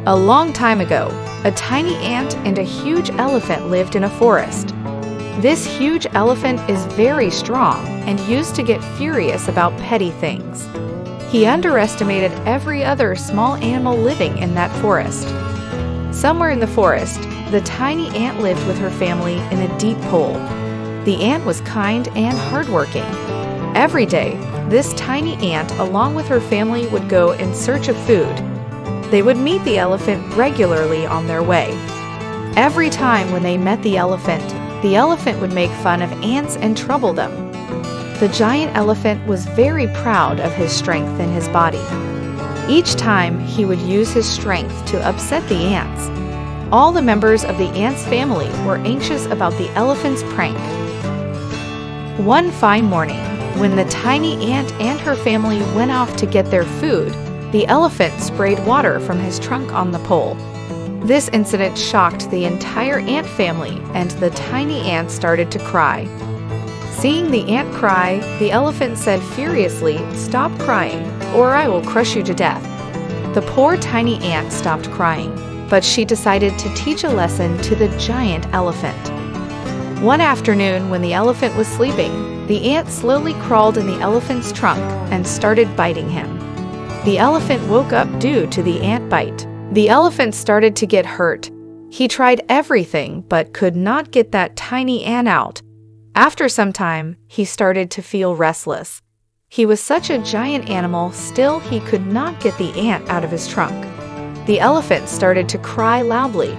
A long time ago, a tiny ant and a huge elephant lived in a forest. This huge elephant is very strong and used to get furious about petty things. He underestimated every other small animal living in that forest. Somewhere in the forest, the tiny ant lived with her family in a deep hole. The ant was kind and hardworking. Every day, this tiny ant, along with her family, would go in search of food. They would meet the elephant regularly on their way. Every time when they met the elephant would make fun of ants and trouble them. The giant elephant was very proud of his strength in his body. Each time, he would use his strength to upset the ants. All the members of the ant's family were anxious about the elephant's prank. One fine morning, when the tiny ant and her family went off to get their food, the elephant sprayed water from his trunk on the pole. This incident shocked the entire ant family, and the tiny ant started to cry. Seeing the ant cry, the elephant said furiously, "Stop crying, or I will crush you to death." The poor tiny ant stopped crying, but she decided to teach a lesson to the giant elephant. One afternoon, when the elephant was sleeping, the ant slowly crawled in the elephant's trunk and started biting him. The elephant woke up due to the ant bite. The elephant started to get hurt. He tried everything but could not get that tiny ant out. After some time, he started to feel restless. He was such a giant animal, still he could not get the ant out of his trunk. The elephant started to cry loudly.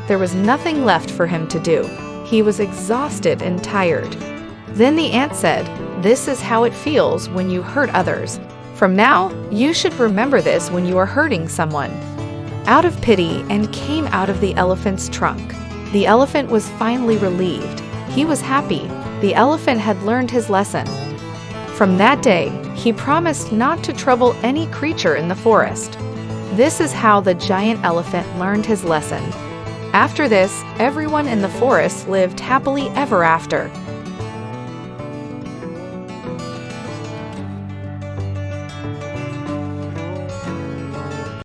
There was nothing left for him to do. He was exhausted and tired. Then the ant said, "This is how it feels when you hurt others. From now, you should remember this when you are hurting someone." Out of pity, and came out of the elephant's trunk. The elephant was finally relieved. He was happy. The elephant had learned his lesson. From that day, he promised not to trouble any creature in the forest. This is how the giant elephant learned his lesson. After this, everyone in the forest lived happily ever after.